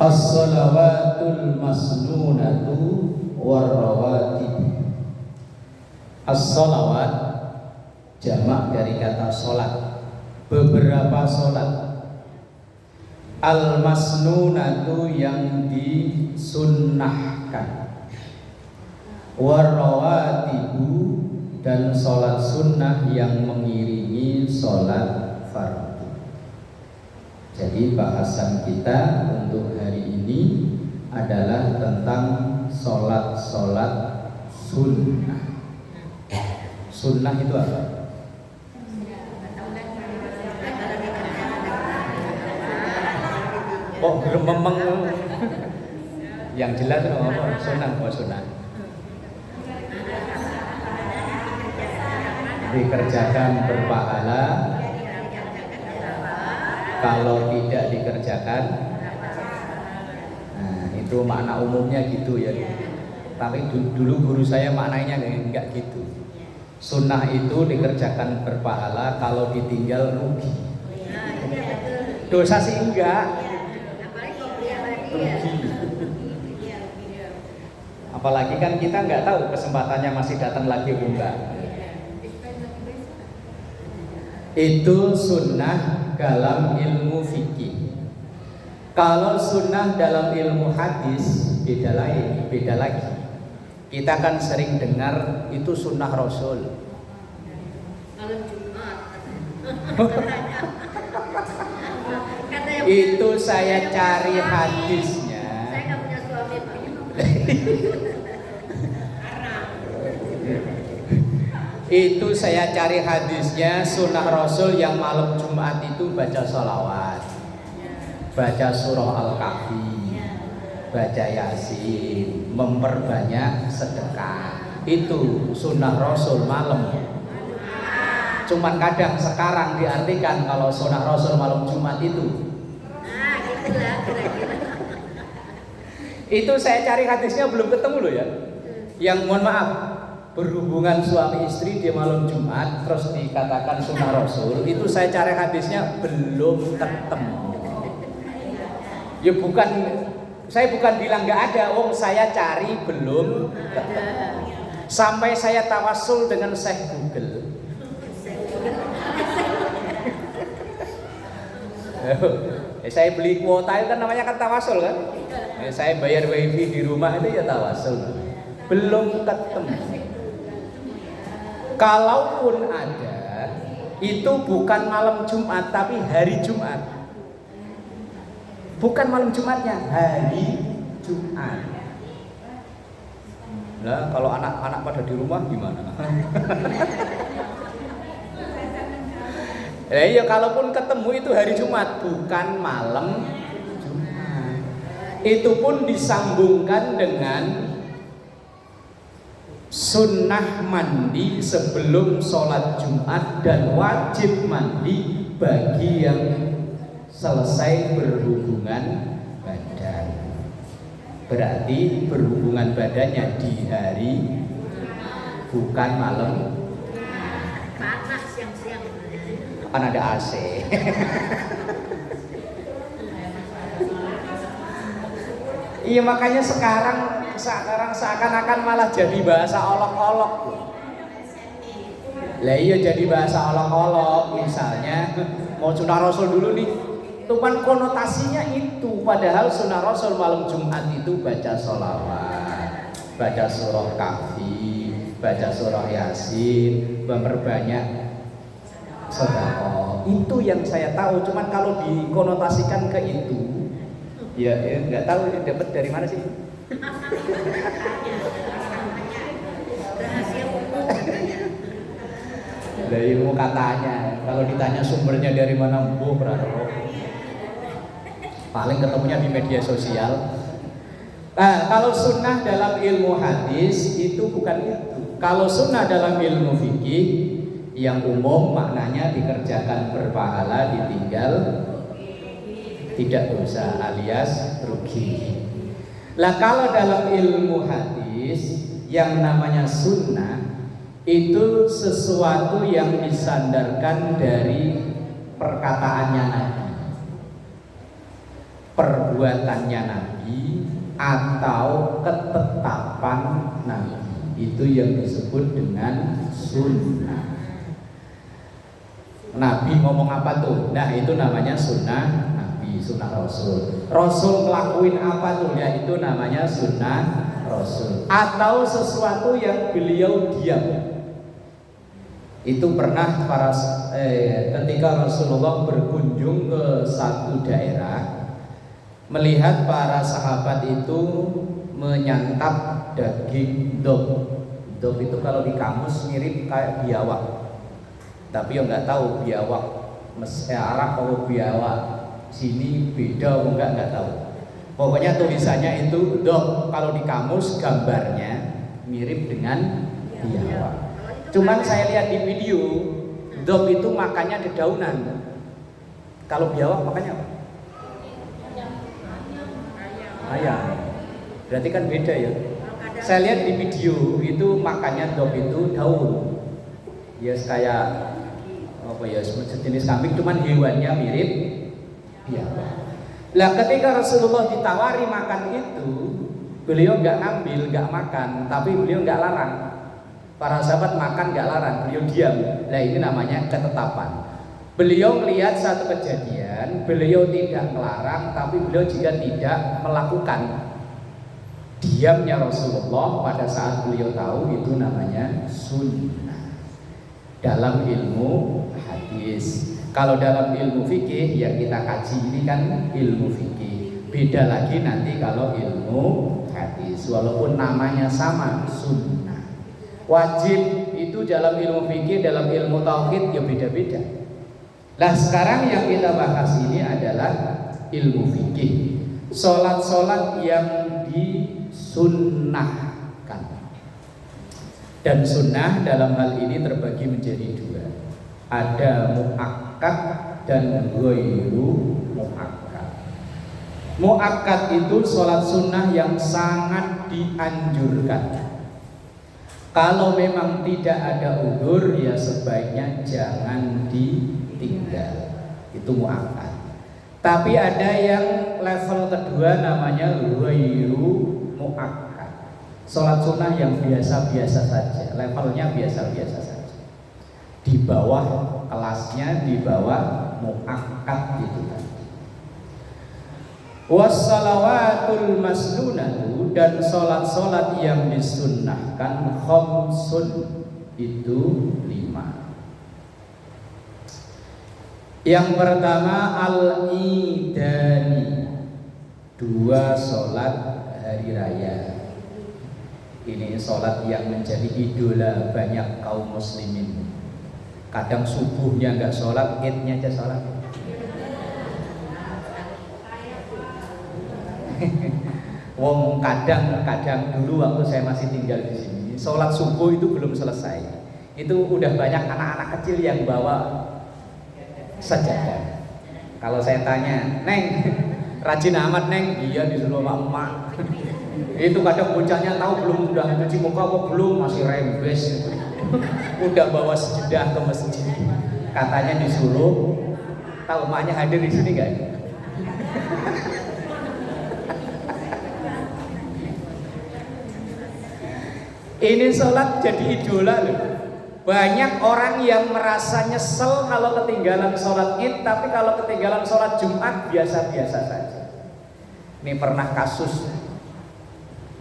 As-salawatul masnunatu warrawatib. As-salawat jamak dari kata sholat, beberapa sholat. Al-masnunatu yang disunnahkan, warrawatibu dan sholat sunnah yang mengiringi sholat fardu. Jadi bahasan kita untuk hari ini adalah tentang sholat-sholat sunnah. Sunnah itu apa? Oh, memang yang jelas apa? Sunnah, sunnah. Dikerjakan berpahala, kalau tidak dikerjakan, nah itu makna umumnya gitu ya. Tapi dulu guru saya maknanya enggak gitu. Sunnah itu dikerjakan berpahala, kalau ditinggal rugi. Dosa sih enggak, rugi. Apalagi kan kita enggak tahu kesempatannya masih datang lagi enggak. Itu sunnah dalam ilmu fikih. Kalau sunnah dalam ilmu hadis beda lagi. Kita kan sering dengar itu sunnah Rasul. Malam Jumat. Itu saya cari hadisnya. Saya nggak punya suami. Itu saya cari hadisnya, sunnah Rasul yang malam Jumat itu baca sholawat, baca surah Al-Kahfi, baca Yasin, memperbanyak sedekah. Itu sunnah Rasul malam. Cuman kadang sekarang diartikan kalau sunnah Rasul malam Jumat itu. Nah, gitulah kira-kira. Itu saya cari hadisnya belum ketemu loh ya. Yang mohon maaf, berhubungan suami istri di malam Jumat terus dikatakan sunnah Rasul, itu saya cari hadisnya belum ketemu. Ya bukan, saya bukan bilang nggak ada, saya cari belum ketemu. Sampai saya tawasul dengan Syekh Google. Saya beli kuota itu kan namanya kan tawasul kan. Saya bayar wifi di rumah itu ya tawasul. Belum ketemu. Kalaupun ada, itu bukan malam Jumat tapi hari Jumat. Bukan malam Jumatnya, hari Jumat. Nah, kalau anak-anak pada di rumah gimana? Ya kalaupun ketemu itu hari Jumat, bukan malam Jumat. Itu pun disambungkan dengan sunnah mandi sebelum sholat Jumat dan wajib mandi bagi yang selesai berhubungan badan. Berarti berhubungan badannya di hari, bukan malam. Panas siang-siang. Kan ada AC. Iya makanya sekarang seakan-akan malah jadi bahasa olok-olok. Lah iya jadi bahasa olok-olok. Misalnya mau sunnah Rasul dulu nih, itu kan konotasinya itu. Padahal sunnah Rasul malam Jumat itu baca sholawat, baca surah Kahfi, baca surah Yasin, memperbanyak sedekah. Itu yang saya tahu. Cuman kalau dikonotasikan ke itu, ya nggak tahu dapat dari mana sih. Rahasia umum. Dari ilmu katanya. Kalau ditanya sumbernya dari mana, paling ketemunya di media sosial. Nah, kalau sunnah dalam ilmu hadis itu bukan itu. Kalau sunnah dalam ilmu fikih yang umum maknanya dikerjakan berpahala, ditinggal tidak dosa alias rugi. Lah kalau dalam ilmu hadis yang namanya sunnah itu sesuatu yang disandarkan dari perkataannya Nabi. perbuatannya Nabi atau ketetapan Nabi. Itu yang disebut dengan sunnah. Nabi ngomong apa tuh? Nah, itu namanya sunnah Nabi, sunnah Rasul. Rasul ngelakuin apa tuh? Ya, itu namanya sunnah Rasul. Atau sesuatu yang beliau diam. Itu pernah ketika Rasulullah berkunjung ke satu daerah, melihat para sahabat itu menyantap daging dog. Dog itu kalau di kamus mirip kayak biawak, tapi ya nggak tahu biawak Arab atau biawak sini beda atau nggak tahu. Pokoknya tulisannya itu dog, kalau di kamus gambarnya mirip dengan biawak. Cuman saya lihat di video, dog itu makannya dedaunan. Kalau biawak makannya apa? Ayam. Berarti kan beda ya. Saya lihat di video itu makannya dog itu daun. Ya kayak apa ya, sejenis kambing, cuman hewannya mirip biawak. Lah ketika Rasulullah ditawari makan itu, beliau nggak ngambil, nggak makan, tapi beliau nggak larang. Para sahabat makan nggak larang, beliau diam. Nah, ini namanya ketetapan. Beliau melihat satu kejadian, beliau tidak melarang, tapi beliau juga tidak melakukan. Diamnya Rasulullah pada saat beliau tahu, itu namanya sunnah dalam ilmu hadis. Kalau dalam ilmu fikih yang kita kaji ini kan ilmu fikih. Beda lagi nanti kalau ilmu hadis, walaupun namanya sama, sunnah. Wajib itu dalam ilmu fikih, dalam ilmu tauhid ya beda-beda. Nah, sekarang yang kita bahas ini adalah ilmu fikih. Sholat-sholat yang disunnahkan. Dan sunnah dalam hal ini terbagi menjadi dua. Ada muakkad dan ghairu muakkad. Muakkad itu sholat sunnah yang sangat dianjurkan. Kalau memang tidak ada udzur, ya sebaiknya jangan ditinggal. Itu muakkad. Tapi ada yang level kedua namanya ghairu muakkad. Sholat sunnah yang biasa-biasa saja, levelnya biasa-biasa saja. Di bawah kelasnya, di bawah muakkad itu tadi. Wassalawatul masnunatu, dan sholat-sholat yang disunnahkan khamsun, itu 5. Yang pertama al-idani, 2 sholat hari raya. Ini sholat yang menjadi idola banyak kaum muslimin. Kadang subuhnya nggak sholat, idnya aja sholat. Wong kadang dulu waktu saya masih tinggal di sini, sholat subuh itu belum selesai. Itu udah banyak anak-anak kecil yang bawa sajadah. Kalau saya tanya, Neng, rajin amat Neng? Iya, disuruh sama emak. Itu kadang bocahnya tahu belum, udah cuci muka kok belum, masih rembes. Udah bawa sajadah ke masjid. Katanya disuruh. Tahu emaknya hadir di sini nggak? Ini sholat jadi idola loh. Banyak orang yang merasa nyesel kalau ketinggalan sholat id, tapi kalau ketinggalan sholat Jumat biasa-biasa saja. Ini pernah kasus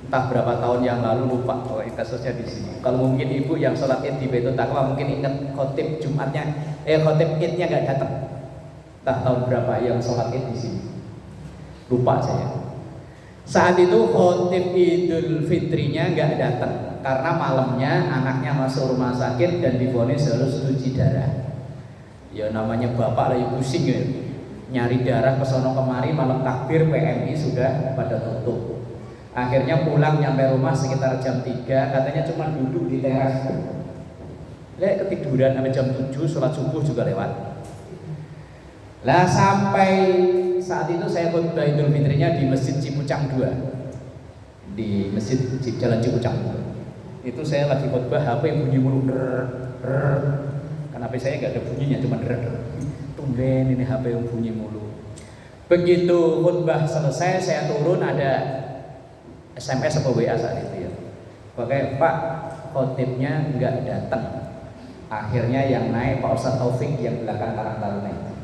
entah berapa tahun yang lalu, lupa kalau kasusnya di sini. Kalau mungkin ibu yang sholat id di Baitul Taqwa mungkin ingat khotib Jumatnya, khotib idnya nggak datang. Entah tahun berapa yang sholat id di sini. Lupa saya. Saat itu khotib Idul Fitrinya nggak datang karena malamnya anaknya masuk rumah sakit dan divonis harus cuci darah. Ya namanya bapak lagi pusing ya, nyari darah kesono kemari, malam takbir PMI sudah pada tutup. Akhirnya pulang nyampe rumah sekitar jam 3, katanya cuma duduk di teras. Ketiduran sampai jam 7, sholat subuh juga lewat. Lah sampai saat itu saya khutbah Idul Fitrinya di Masjid Cipucang 2, di Masjid Jalan Cipucang 2. Itu saya lagi khutbah, HP bunyi mulu, kan HP saya nggak ada bunyinya, cuma tumben ini HP yang bunyi mulu. Begitu khutbah selesai, saya turun, ada SMS atau WA saat itu ya. Pakai Pak, khotibnya nggak datang. Akhirnya yang naik Pak Ustadz Taufik yang belakang Karang Taruna itu.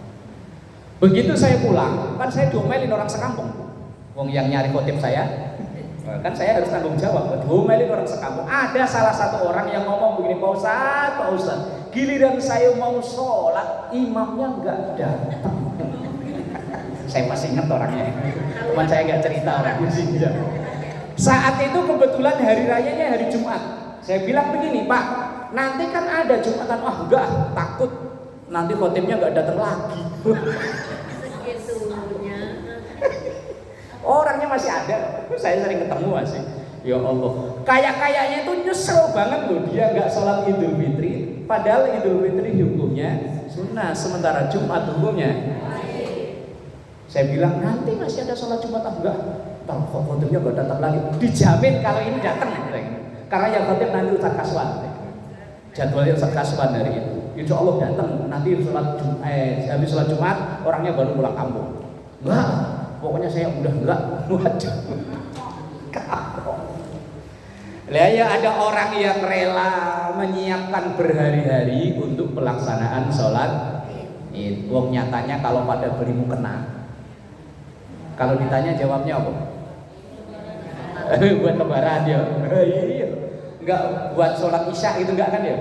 Begitu saya pulang, kan saya diomelin orang sekampung. Wong yang nyari khotib saya, kan saya harus tanggung jawab. Diomelin orang sekampung. Ada salah satu orang yang ngomong begini, Pak Ustadz, giliran saya mau sholat, imamnya nggak datang. Saya masih ingat orangnya, teman saya nggak cerita orangnya sih. Saat itu kebetulan hari rayanya hari Jumat. Saya bilang begini, Pak, nanti kan ada Jumatan. Ah enggak, takut nanti khotibnya nggak datang lagi. Segitunya. Orangnya masih ada, saya sering ketemu masih. Ya Allah, kayaknya itu nyesel banget loh dia nggak sholat Idul Fitri, padahal Idul Fitri hukumnya sunnah, sementara Jumat hukumnya. Saya bilang nanti masih ada sholat Jumat. Enggak, kalau khotibnya nggak datang lagi, dijamin kalau ini datang. Karena yang khotib nanti Ustaz Kaswan, jadwalnya Ustaz Kaswan dari itu. Insya Allah datang nanti habis sholat Jumat orangnya baru pulang kampung. Enggak, pokoknya saya udah enggak. Waduh. Lah ya ada orang yang rela menyiapkan berhari-hari untuk pelaksanaan sholat Id. Wong nyatanya kalau pada beri mukena, kalau ditanya jawabnya apa? Buat lebaran ya. Iya. Enggak buat sholat Isya itu enggak kan ya?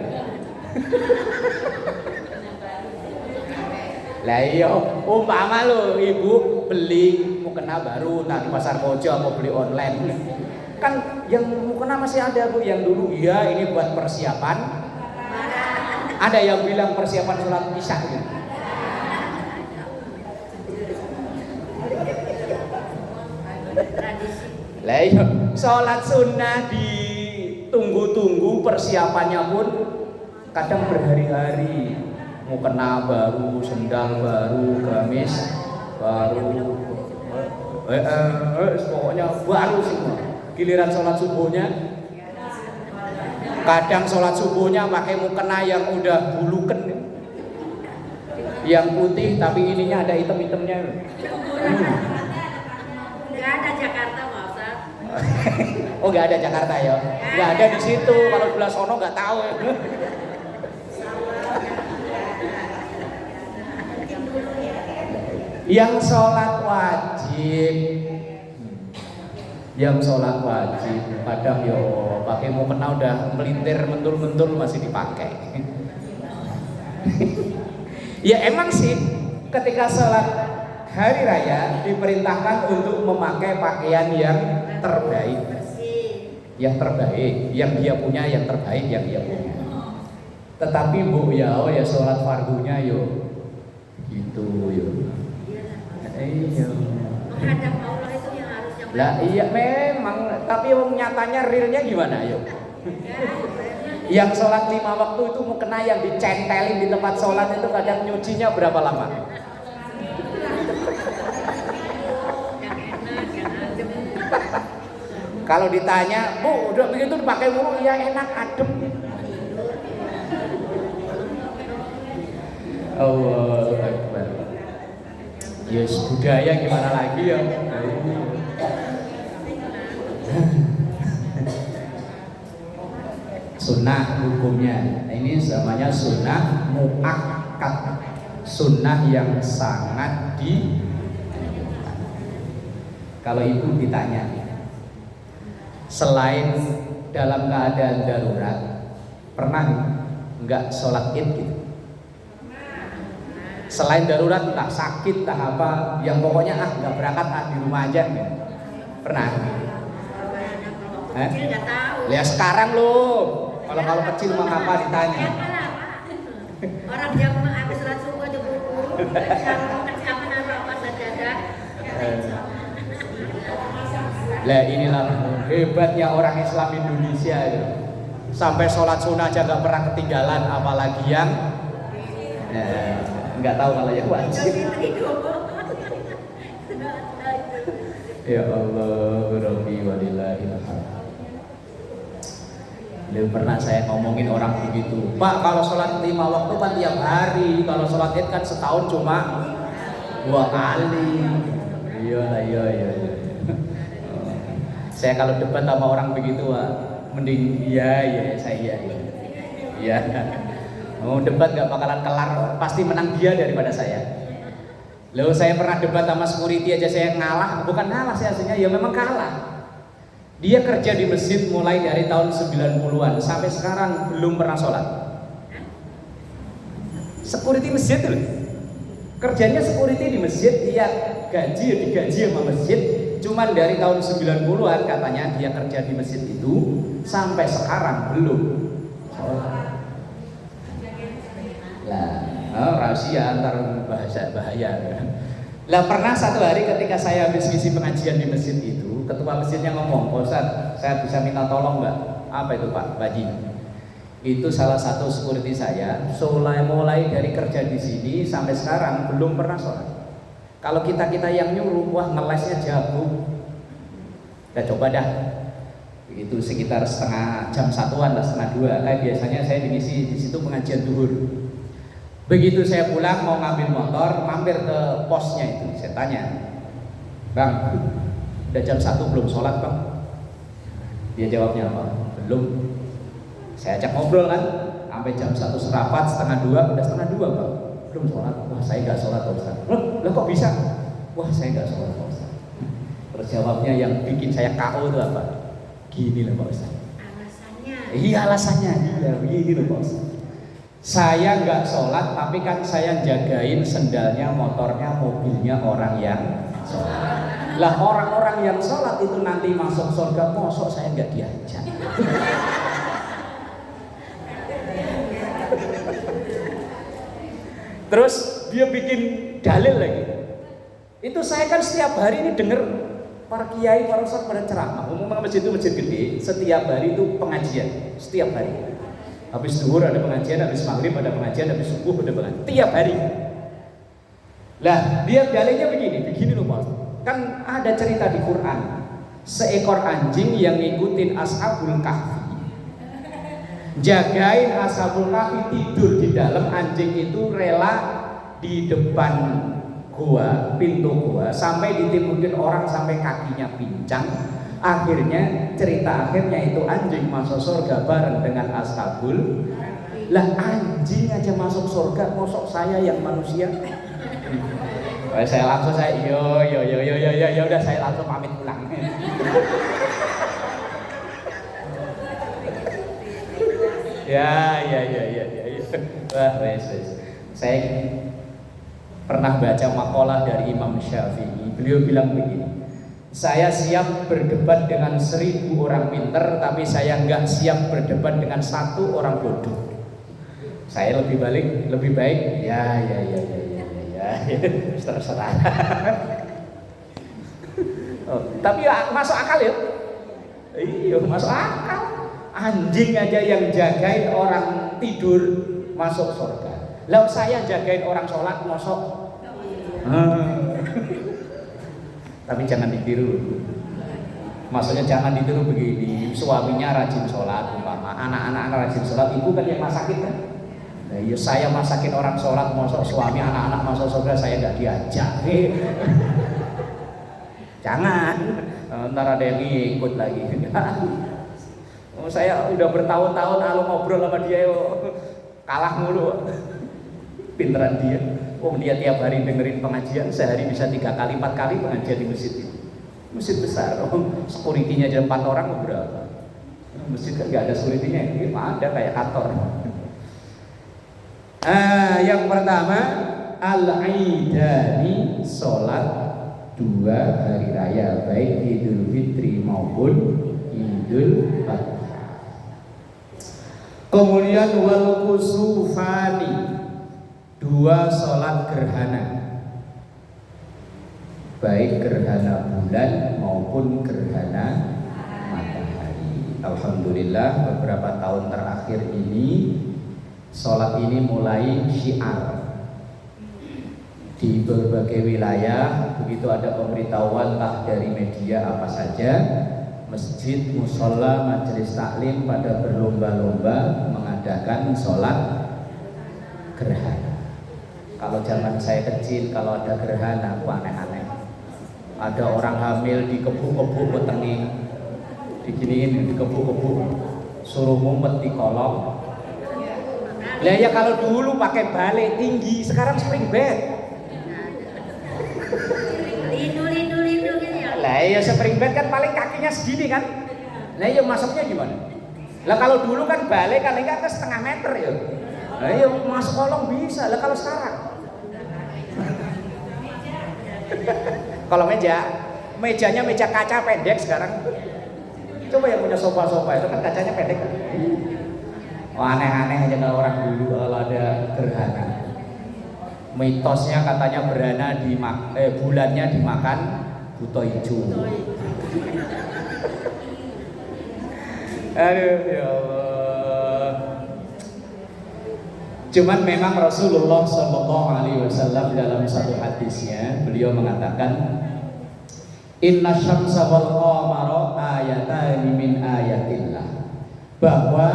Lah iya, umpama lo ibu beli mukena baru di pasar Kojo mau beli online. Kan yang mukena masih ada Bu, yang dulu iya ini buat persiapan. Ada yang bilang persiapan sholat Isya gitu. Lah iya, sholat sunnah ditunggu-tunggu, persiapannya pun kadang berhari-hari. Mukena baru, sendal baru, gamis baru, pokoknya baru semua. Giliran sholat subuhnya, kadang sholat subuhnya pakai mukena yang udah buluken, yang putih tapi ininya ada hitam-hitamnya. Nggak ada Jakarta, Pak Ustaz. Oh nggak ada Jakarta ya? Nggak ada di situ. Kalau sebelah sono nggak tahu. Yang sholat wajib, kadang yo pakai mukena udah melintir mentul-mentul masih dipakai. Ya emang sih ketika sholat hari raya diperintahkan untuk memakai pakaian yang terbaik, yang dia punya, yang terbaik yang dia punya. Tetapi Bu ya, oh ya sholat fardunya yo gitu yo. Iya. Menghadap Allah itu yang harusnya. Lah iya memang, tapi nyatanya realnya gimana yuk? Yang sholat 5 waktu itu mukena yang dicentelin di tempat sholat itu kadang nyucinya berapa lama? Kalau ditanya, Bu udah begitu dipakai mulu, ya enak adem. Allahu Akbar. Yes, budaya gimana lagi ya? Sunnah hukumnya, ini namanya sunnah muakkad, sunnah yang sangat kalau itu ditanya, selain dalam keadaan darurat, pernah nggak sholat id gitu? Selain darurat, entah sakit, entah apa, yang pokoknya nggak berangkat, di rumah aja gitu. Pernah? Kecil nggak tahu. Lihat sekarang loh, kalau kecil mah apa ditanya? Orang jam habis sholat subuh aja buru-buru, kalau kecil apa sajadah. Lah inilah hebatnya orang Islam Indonesia itu. Sampai sholat sunnah aja nggak pernah ketinggalan, apalagi yang nggak tahu kalau yang wajib. Ya Allah, Rabbi walillahil hamd. Belum pernah saya ngomongin orang begitu. Pak, kalau sholat 5 waktu kan tiap hari. Kalau sholat id kan setahun cuma 2 kali. Saya kalau debat sama orang begitu, mending iya saya iya. Mau debat nggak bakalan kelar, pasti menang dia daripada saya. Lalu saya pernah debat sama security aja saya ngalah, bukan ngalah sih aslinya, ya memang kalah. Dia kerja di masjid mulai dari tahun 90-an sampai sekarang belum pernah sholat. Security masjid tuh, kerjanya security di masjid, dia digaji sama masjid. Cuman dari tahun 90-an katanya dia kerja di masjid itu sampai sekarang belum sholat. Lah, rahasia antar bahaya. Lah pernah satu hari ketika saya habis ngisi pengajian di masjid itu, ketua masjidnya ngomong, "Pak Ustaz, saya bisa minta tolong nggak?" "Apa itu Pak?" "Baji, itu salah satu security saya, mulai dari kerja di sini sampai sekarang belum pernah sholat. Kalau kita yang nyuruh, wah ngelesnya jago. Udah coba dah." Itu sekitar setengah jam satuan lah, setengah dua. Kayak biasanya saya diisi di situ pengajian duhur. Begitu saya pulang mau ngambil motor, mampir ke posnya itu, saya tanya, "Bang, udah jam 1 belum sholat Bang?" Dia jawabnya apa? "Belum." Saya ajak ngobrol kan, sampai jam 1 serapat, setengah 2, udah setengah 2 Bang, belum sholat. "Wah saya nggak sholat Pak Ustaz." "Lah kok bisa?" "Wah saya nggak sholat Pak Ustaz." Terus jawabnya yang bikin saya KO itu apa? "Gini loh Pak Ustaz." Alasannya? Iya alasannya, iya begini loh Pak Ustaz. "Saya nggak sholat, tapi kan saya jagain sendalnya, motornya, mobilnya orang yang sholat. Lah orang-orang yang sholat itu nanti masuk surga, mosok saya nggak diajak." Terus dia bikin dalil lagi. Itu saya kan setiap hari ini dengar para kiai, para ustadz pada ceramah. Umumnya masjid itu masjid gede, setiap hari itu pengajian, setiap hari. Habis zuhur ada pengajian, habis maghrib ada pengajian, habis subuh ada pengajian, tiap hari. Lah dia dalilnya begini loh Pak. Kan ada cerita di Quran, seekor anjing yang ngikutin Ashabul Kahfi, jagain Ashabul Kahfi, tidur di dalam. Anjing itu rela di depan gua, pintu gua, sampai ditimukin orang sampai kakinya pincang. Akhirnya cerita akhirnya itu anjing masuk surga bareng dengan Ashabul. Lah anjing aja masuk surga, mosok saya yang manusia? Saya langsung yo udah saya langsung pamit pulang. Ya. Wah, wes. Saya pernah baca makalah dari Imam Syafi'i. Beliau bilang begini, "Saya siap berdebat dengan 1000 orang pinter, tapi saya nggak siap berdebat dengan 1 orang bodoh. Saya lebih baik ya terserah." Oh, tapi ya, masuk akal ya? Iya, masuk akal. Anjing aja yang jagain orang tidur masuk surga. Lalu saya jagain orang sholat masuk. Tapi jangan ditiru. Maksudnya jangan ditiru begini. Suaminya rajin sholat, umpama anak-anak rajin sholat, ibu kan yang masakin kan? Nah, iya saya masakin orang sholat, masuk suami anak-anak masuk surga, saya nggak diajak. Jangan, ntar ada yang ikut lagi. Saya udah bertahun-tahun lalu ngobrol sama dia, kalah mulu. Pinteran dia. Dia tiap hari dengerin pengajian, sehari bisa 3 kali 4 kali pengajian di masjid itu. Masjid besar, security-nya aja 4 orang berapa? Masjid kan nggak ada security-nya, ini ada kayak kantor. Yang pertama, al-aidani, sholat 2 hari raya, baik Idul Fitri maupun Idul Adha. Kemudian wal kusufani, 2 sholat gerhana, baik gerhana bulan maupun gerhana matahari. Alhamdulillah beberapa tahun terakhir ini sholat ini mulai syiar di berbagai wilayah. Begitu ada pemberitahuan entah dari media apa saja, masjid, musola, majelis taklim pada berlomba-lomba mengadakan sholat gerhana. Kalau zaman saya kecil, kalau ada gerhana, aneh-aneh. Ada orang hamil dikebuk-kebuk wetengi, diginiin, dikebuk-kebuk, suruh ngumpet di kolong. Lah ya kalau dulu pakai balik tinggi, sekarang spring bed. Lindu gitu ya. Lah ya spring bed kan paling kakinya segini kan. Lah ya masuknya gimana? Lah kalau dulu kan balik kan enggak ke setengah meter ya. Lah ya masuk kolong bisa. Lah kalau sekarang kalau mejanya meja kaca pendek sekarang. Coba yang punya sofa-sofa itu kan kacanya pendek kan. Oh, aneh-aneh aja kalau orang dulu kalau ada gerhana. Mitosnya katanya bulannya dimakan buto hijau. Aduh ya Allah. Cuman memang Rasulullah Shallallahu Alaihi Wasallam dalam satu hadisnya beliau mengatakan, Inna syamsa wal qamara ayatani min ayatillah, bahwa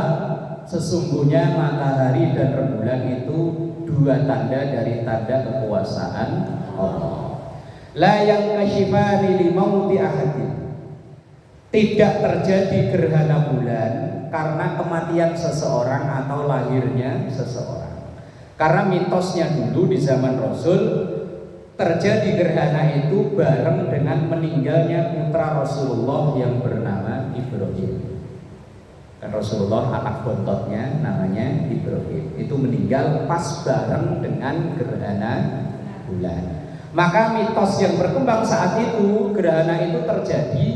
sesungguhnya matahari dan rembulan itu dua tanda dari tanda kekuasaan Allah. La yankashifani li mauti ahadin, tidak terjadi gerhana bulan karena kematian seseorang atau lahirnya seseorang. Karena mitosnya dulu di zaman Rasul terjadi gerhana itu bareng dengan meninggalnya putra Rasulullah yang bernama Ibrahim. Dan Rasulullah anak bontotnya namanya Ibrahim itu meninggal pas bareng dengan gerhana bulan. Maka mitos yang berkembang saat itu, gerhana itu terjadi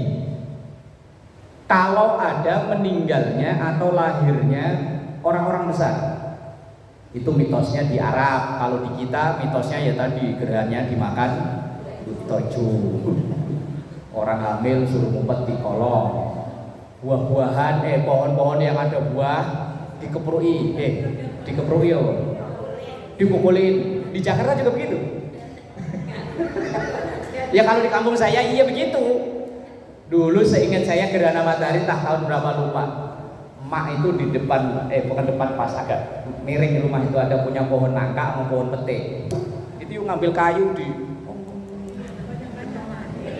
kalau ada meninggalnya atau lahirnya orang-orang besar. Itu mitosnya di Arab. Kalau di kita mitosnya ya tadi gerhananya dimakan butoju. Orang hamil suruh ngumpet di kolong. Buah-buahan, pohon-pohon yang ada buah dikeprui, dikeprui ya, dipukulin. Di Jakarta juga begitu. Ya kalau di kampung saya iya begitu. Dulu seingat saya gerhana matahari entah tahun berapa lupa. Emak itu di depan, bukan depan pas agak miring rumah itu ada punya pohon nangka sama pohon pete. Itu ngambil kayu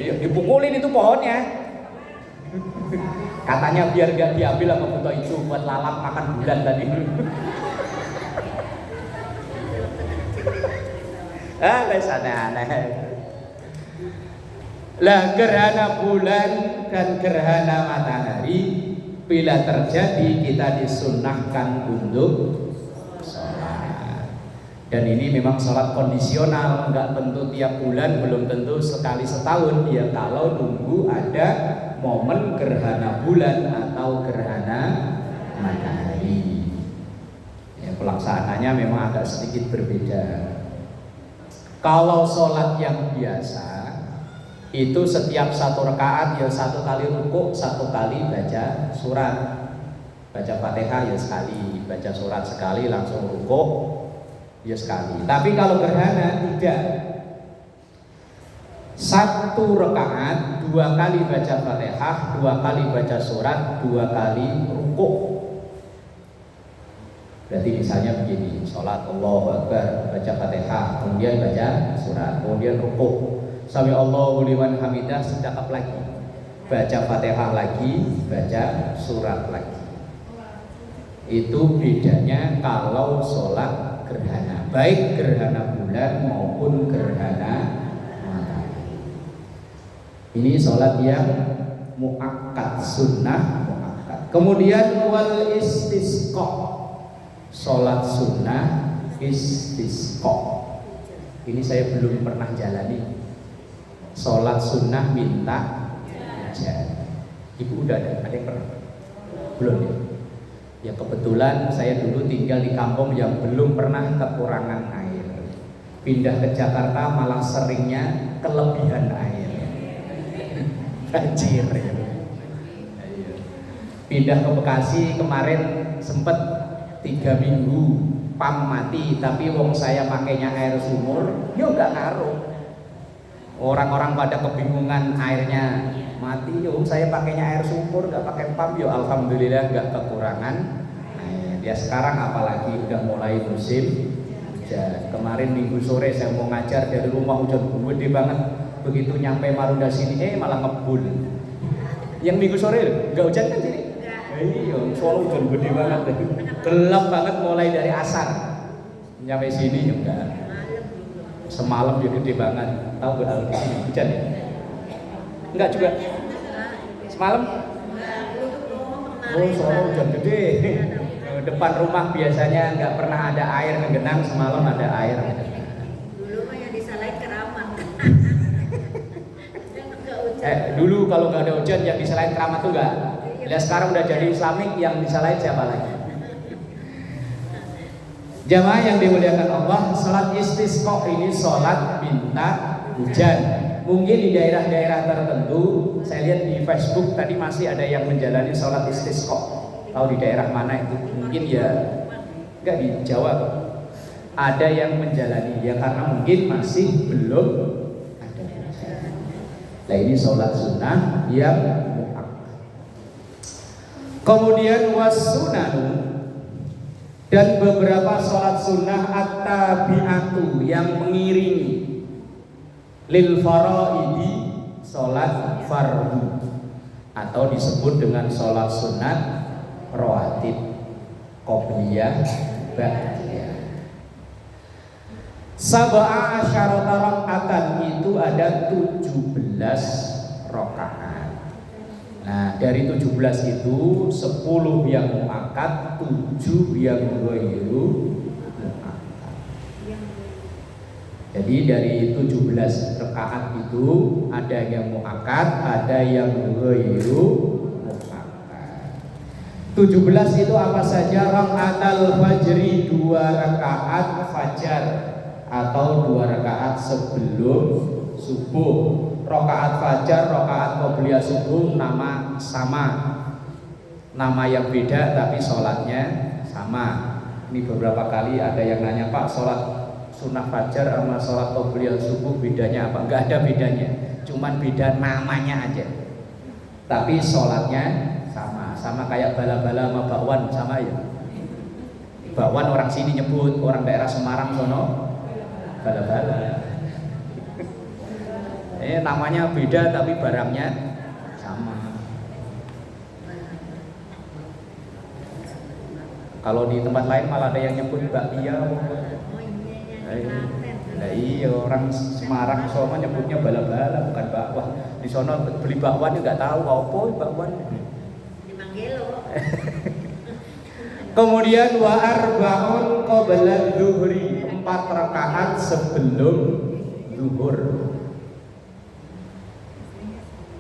dipukulin itu pohonnya. Katanya biar gak diambil sama buto itu buat lalap makan bulan tadi. Aneh-aneh. Lah gerhana bulan dan gerhana matahari bila terjadi kita disunnahkan untuk sholat. Dan ini memang sholat kondisional, nggak tentu tiap bulan, belum tentu sekali setahun. Ya kalau nunggu ada momen gerhana bulan atau gerhana matahari. Ya, pelaksanaannya memang agak sedikit berbeda. Kalau sholat yang biasa itu setiap satu rakaat ya satu kali rukuk, satu kali baca surat, baca Fatihah ya sekali, baca surat sekali, langsung rukuk ya sekali. Tapi kalau gerhana tidak, satu rakaat dua kali baca Fatihah, dua kali baca surat, dua kali rukuk. Berarti misalnya begini, sholat Allahu Akbar, baca Fatihah, kemudian baca surat, kemudian rukuk. Sami Allahu liman hamidah, sedekap lagi, baca Fatihah lagi, baca surat lagi. Itu bedanya kalau sholat gerhana, baik gerhana bulan maupun gerhana. Ini sholat yang muakkad, sunnah muakkad. Kemudian wal istisqa, sholat sunnah istisqa. Ini saya belum pernah jalani. Sholat sunnah minta hujan. Ibu udah ada yang pernah? Belum ya? Ya kebetulan saya dulu tinggal di kampung yang belum pernah kekurangan air. Pindah ke Jakarta malah seringnya kelebihan air. Banjir ya. Pindah ke Bekasi kemarin sempet 3 minggu pam mati, tapi wong saya pakainya air sumur, yo nggak ngaruh. Orang-orang pada kebingungan airnya mati, yo saya pakainya air sumur nggak pakai pam, yo alhamdulillah nggak kekurangan. Ya sekarang apalagi udah mulai musim hujan. Kemarin minggu sore saya mau ngajar dari rumah hujan gede banget. Begitu nyampe Marunda sini malah ngebul. Yang minggu sore loh, nggak hujan kan sini? Enggak. Iya, soalnya hujan gede banget deh. Gelap banget mulai dari asar nyampe sini ya enggak. Semalam ya gede banget. Tahu nggak kalau di sini hujan ya? Enggak juga. Semalam? Oh, soalnya hujan gede. Depan rumah biasanya nggak pernah ada air menggenang, semalam ada air. Dulu mah yang disalahin keramat. Dulu kalau nggak ada hujan yang disalahin keramat tuh nggak. Lihat sekarang udah jadi Islamik, yang disalahin siapa lagi? Jamaah yang dimuliakan Allah, sholat istisqa ini sholat minta hujan. Mungkin di daerah-daerah tertentu, saya lihat di Facebook tadi masih ada yang menjalani sholat istisqa. Tahu di daerah mana itu? Mungkin ya enggak di Jawa. Ada yang menjalani ya karena mungkin masih belum ada. Nah ini sholat sunnah yang muakkad. Kemudian was-sunanu, dan beberapa sholat sunnah at-tabi'atu yang mengiringi lil faraidi, sholat fardu, atau disebut dengan sholat sunat rawatib, qobliyah, ba'diyah. Sab'a asyarata raka'atan, itu ada 17 rakaat. Nah, dari 17 itu 10 yang muakkad, 7 yang ghairu muakkad. Jadi dari 17 rakaat itu ada yang muakkad, ada yang ghairu muakkad. 17 itu apa saja? Rakaatul fajri, 2 rakaat fajar atau 2 rakaat sebelum subuh. Rakaat fajar, rakaat qobliyah subuh nama sama. Nama yang beda tapi sholatnya sama. Ini beberapa kali ada yang nanya, Pak, sholat sunnah fajar sama sholat qobliyah subuh bedanya apa? Enggak ada bedanya, cuman beda namanya aja. Tapi sholatnya sama. Sama kayak bala-bala sama bakwan, sama ya. Bakwan orang sini nyebut, orang daerah Semarang sono bala-bala. Namanya beda tapi barangnya sama. Kalau di tempat lain malah ada yang nyebut bakpia. Nah, iya, orang Semarang sono nyebutnya bala-bala bukan bakwan. Di sono beli bakwan nggak tahu apa bakwan. Kemudian wa arba'un qabla dzuhri, 4 rakaat sebelum zuhur.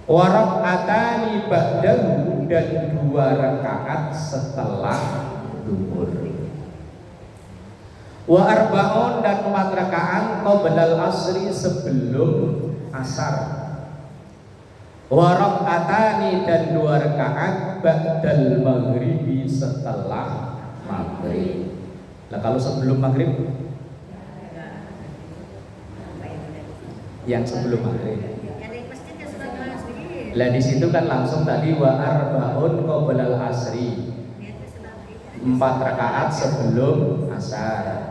Wa raka'atani ba'dahu, dan 2 rakaat setelah zuhur. Wa arba'un, dan 4 rakaat qabla al-asri, sebelum asar. Wa raka'atani, dan 2 rakaat ba'dal maghribi, setelah maghrib. Nah kalau sebelum maghrib, yang sebelum maghrib. Lah di situ kan langsung tadi wa arba'un qoblal asri, 4 rakaat sebelum asar.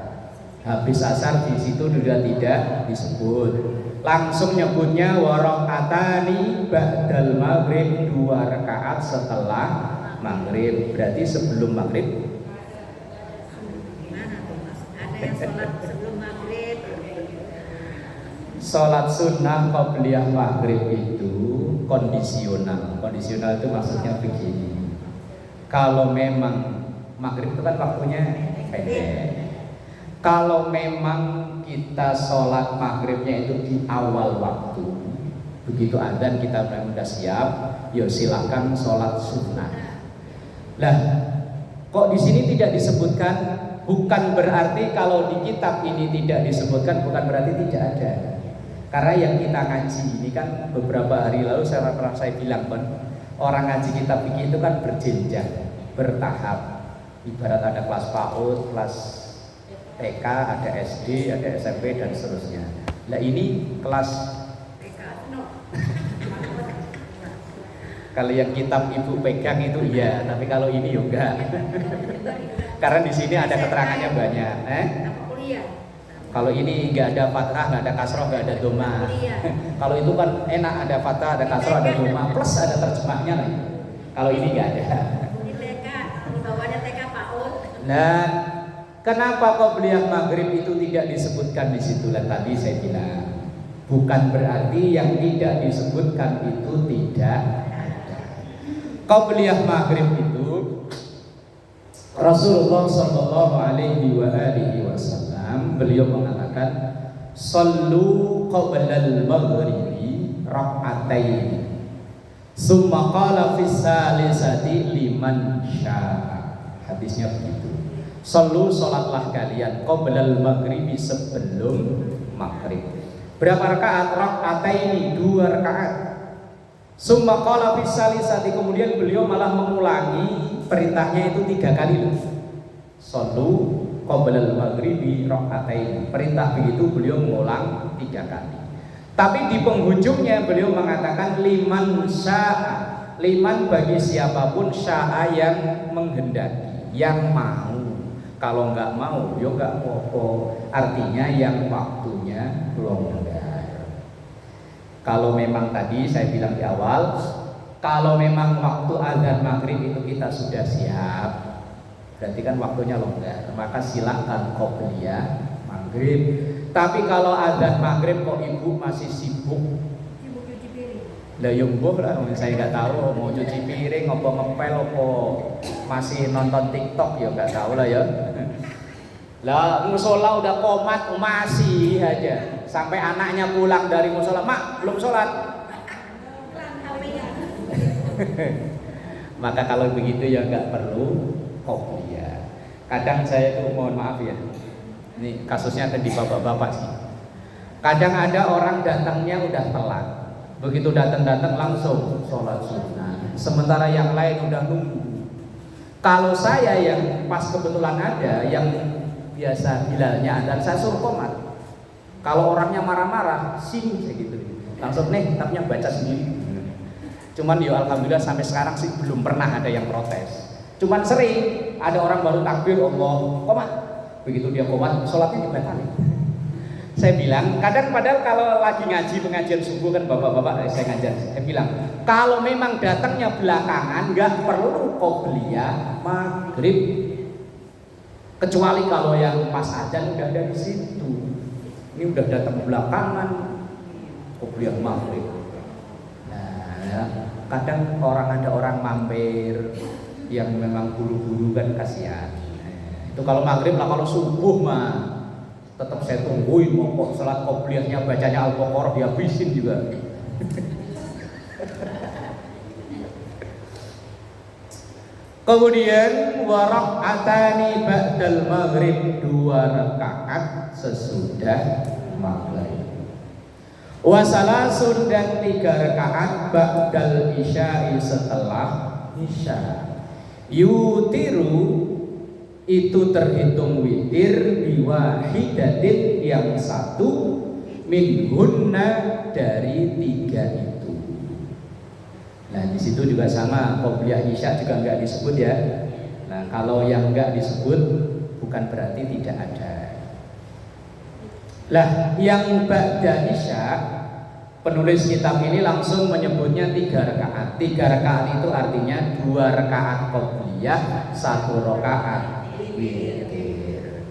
Habis asar di situ juga tidak disebut. Langsung nyebutnya wa raka'atani ba'dal maghrib, 2 rakaat setelah maghrib. Berarti sebelum maghrib. Ada yang sholat sebelum maghrib. Sholat sunnah qobliyah maghrib itu kondisional. Kondisional itu maksudnya begini. Kalau memang maghrib itu kan waktunya pendek. Kalau memang kita sholat maghribnya itu di awal waktu, begitu adzan kita sudah siap, ya silakan sholat sunnah. Lah, kok di sini tidak disebutkan? Bukan berarti kalau di kitab ini tidak disebutkan, bukan berarti tidak ada. Karena yang kita ngaji ini kan beberapa hari lalu saya bilang kan, orang ngaji kitab fikih itu kan berjenjang, bertahap. Ibarat ada kelas PAUD, kelas TK, ada SD, ada SMP dan seterusnya. Nah ini kelas kalau yang kitab ibu pegang itu iya, tapi kalau ini juga. Karena di sini ada keterangannya banyak. Kalau ini nggak ada fathah, nggak ada kasroh, nggak ada doma. Iya. Kalau itu kan enak, ada fathah, ada kasroh, ada doma, plus ada terjemahnya nih. Kalau ini nggak ada. Di TK, di bawahnya TK PAUD. Dan kenapa qobliyah maghrib itu tidak disebutkan di situ? Lah tadi saya bilang, bukan berarti yang tidak disebutkan itu tidak ada. Qobliyah maghrib itu Rasulullah Shallallahu Alaihi Wasallam beliau mengatakan, "Sallu qoblal maghribi rak'atain." Summa qala fis salisati liman syaa. Hadisnya begitu. Sallu, salatlah kalian qoblal maghribi, sebelum maghrib. Berapa rakaat? Rak'ataini, 2 rakaat. Summa qala fis salisati, kemudian beliau malah mengulangi perintahnya itu 3 kali loh. Sallu qoblal maghribi rak'ataini. Perintah begitu beliau mengulang 3 kali. Tapi di penghujungnya beliau mengatakan liman syaa, liman bagi siapapun, syaa yang menghendaki, yang mau. Kalau nggak mau, yo nggak apa-apa. Artinya yang waktunya longgar. Kalau memang tadi saya bilang di awal, kalau memang waktu azan maghrib itu kita sudah siap, berarti kan waktunya longgar. Maka silakan qobliyah maghrib. Tapi kalau azan maghrib kok ibu masih sibuk, Sibuk cuci piring. lah yung boh lah, saya nggak tahu mau cuci piring, apa ngepel, apa masih nonton TikTok, ya nggak tahu lah ya. Lah musola udah komat masih aja, sampai anaknya pulang dari musola, mak belum sholat. Maka kalau begitu ya nggak perlu qobliyah. Kadang saya tuh mohon maaf ya, ini kasusnya kan di bapak-bapak sih. Kadang ada orang datangnya udah telat, begitu datang langsung sholat sunnah, sementara yang lain udah nunggu. Kalau saya yang pas kebetulan ada, yang biasa bilalnya ada, saya suruh komat. Kalau orangnya marah-marah, sini saya gitu, langsung nih kitabnya baca sendiri. Cuman ya alhamdulillah sampai sekarang sih belum pernah ada yang protes. Cuman sering ada orang baru takbir Allah komat, begitu dia komat sholatnya dibatalin. Saya bilang kadang, padahal kalau lagi ngaji pengajian subuh kan bapak-bapak saya ngajar, saya bilang kalau memang datangnya belakangan nggak perlu qobliyah maghrib, kecuali kalau yang pas azan udah ada di situ. Ini udah datang belakangan qobliyah maghrib. Nah ya, kadang ada orang mampir yang memang buru-buru kan kasihan. Itu kalau maghrib lah, kalau subuh mah tetap saya tungguin, mau kok salat qobliyahnya bacanya Al-Baqarah dihabisin juga. Kemudian warak'atani ba'dal maghrib, 2 rakaat sesudah maghrib. Wasalasun, dan 3 rakaat ba'dal isya'i, setelah isya. Yutiru, itu terhitung witir, biwahidatin, yang 1, minhunna, dari 3 itu. Nah di situ juga sama, qobliyah isya juga nggak disebut ya. Nah kalau yang nggak disebut bukan berarti tidak ada. Lah yang ba'da isya, penulis kitab ini langsung menyebutnya 3 rakaat. 3 rakaat itu artinya 2 rakaat qobliyah, 1 rakaat witir.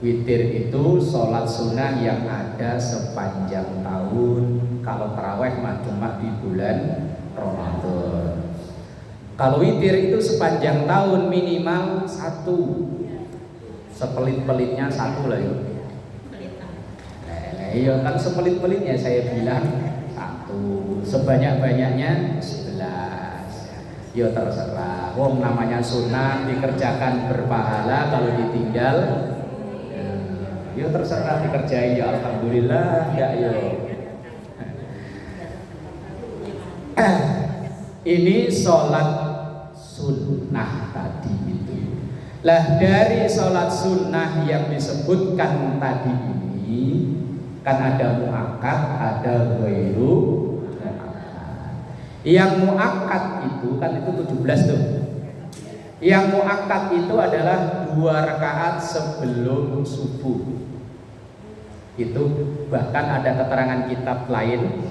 Witir itu sholat sunnah yang ada sepanjang tahun. Kalau taraweh mah cuma di bulan Ramadan. Kalau witir itu sepanjang tahun minimal 1. Sepelit-pelitnya 1 lah ya. Iya kan sepelit-pelitnya saya bilang 1, sebanyak-banyaknya 11. Ya terserah. Wong namanya sunnah dikerjakan berpahala, kalau ditinggal ya terserah dikerjain ya alhamdulillah, enggak ya. Ini sholat sunnah tadi itu. Lah dari sholat sunnah yang disebutkan tadi ini kan ada muakkad, ada ghairu muakkad. Yang muakkad itu kan itu 17 tuh. Yang muakkad itu adalah 2 rakaat sebelum subuh. Itu bahkan ada keterangan kitab lain.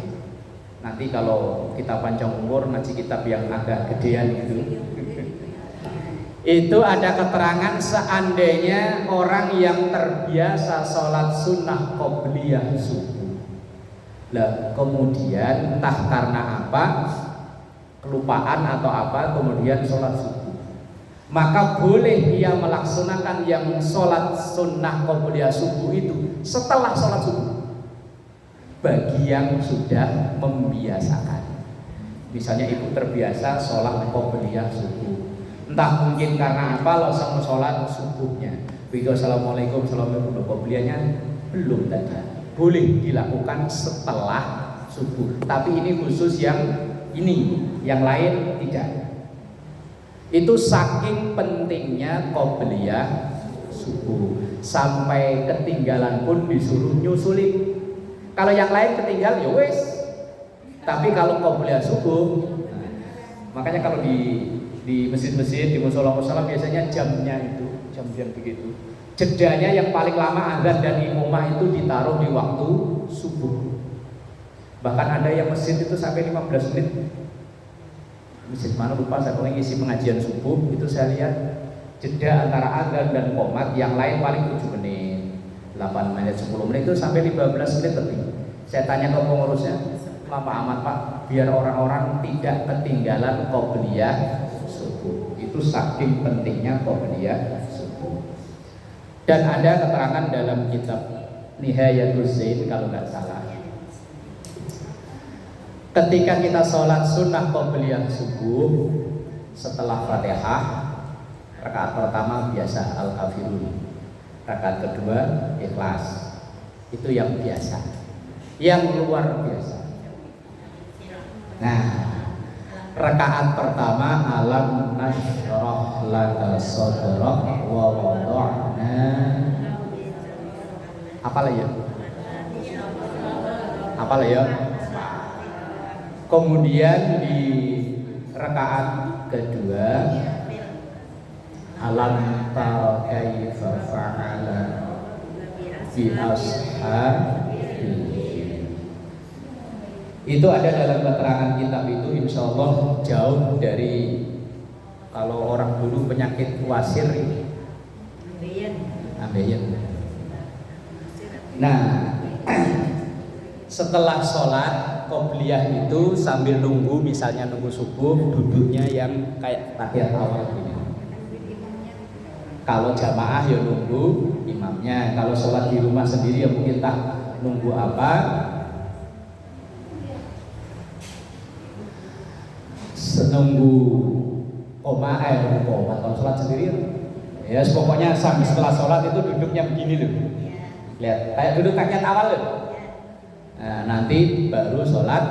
Nanti kalau kita panjang umur ngaji kitab yang agak gedean gitu. Itu ada keterangan seandainya orang yang terbiasa sholat sunnah qobliyah subuh, lah kemudian entah karena apa, kelupaan atau apa, kemudian sholat subuh, maka boleh dia melaksanakan yang sholat sunnah qobliyah subuh itu setelah sholat subuh bagi yang sudah membiasakan. Misalnya ibu terbiasa sholat qobliyah subuh, entah mungkin karena apa langsung sholat subuhnya, begitu assalamualaikum assalamualaikum, qobliyahnya belum tadi, boleh dilakukan setelah subuh. Tapi ini khusus yang ini, yang lain tidak. Itu saking pentingnya qobliyah subuh, sampai ketinggalan pun disuruh nyusulin. Kalau yang lain ketinggal ya wes, tapi kalau qobliyah subuh, makanya kalau di masjid-masjid, di musola-musola biasanya jamnya itu jam-jam begitu. Jedanya yang paling lama azan dan iqamah itu ditaruh di waktu subuh. Bahkan ada yang masjid itu sampai 15 menit. Masjid mana lupa, saya pernah ngisi pengajian subuh itu saya lihat jeda antara azan dan qomat yang lain paling 7 menit, 8 menit, 10 menit itu sampai 15 menit lebih. Saya tanya ke pengurusnya, lama amat Pak, biar orang-orang tidak ketinggalan qobliyah subuh. Itu saking pentingnya qobliyah subuh. Dan ada keterangan dalam kitab Nihayatul Zain kalau nggak salah, ketika kita sholat sunnah qobliyah subuh setelah Fatihah, rakaat pertama biasa Al-Kafirun, rakaat kedua Ikhlas. Itu yang biasa, yang luar biasa. Nah, rakaat pertama alam nashrah laka sadrak wa wada'na, apalah ya? Apalah ya? Kemudian di rakaat kedua alam tara kaifa fa'ala bi ashabil. Itu ada dalam keterangan kitab itu, insya Allah jauh dari kalau orang dulu penyakit wasir ini ambeien. Nah, setelah sholat qobliyah itu sambil nunggu, misalnya nunggu subuh, duduknya yang kayak tahiyat awal gini. Kalau jamaah ya nunggu imamnya, kalau sholat di rumah sendiri ya mungkin tak nunggu apa, senunggu koma kalau sholat sendiri ya pokoknya sambil setelah sholat itu duduknya begini loh, lihat kayak duduk tahiyat awal loh. Nah, nanti baru sholat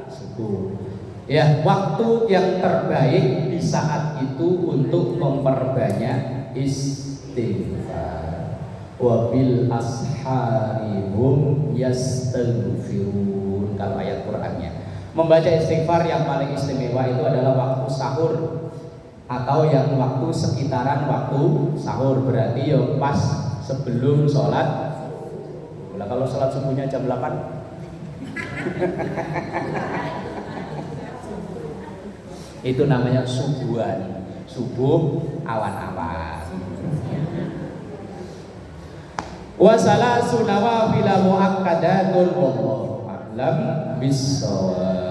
subuh. Ya, waktu yang terbaik di saat itu untuk memperbanyak istighfar. Wabil asharihum yastaghfirun, kalau ayat Qur'annya. Membaca istighfar yang paling istimewa itu adalah waktu sahur atau yang waktu sekitaran waktu sahur, berarti ya pas sebelum sholat. Nah, kalau sholat subuhnya jam 8 itu namanya subuhan, subuh awan-awan. Wa salasu nawafila muakkadatun wallahu a'lam bissawab.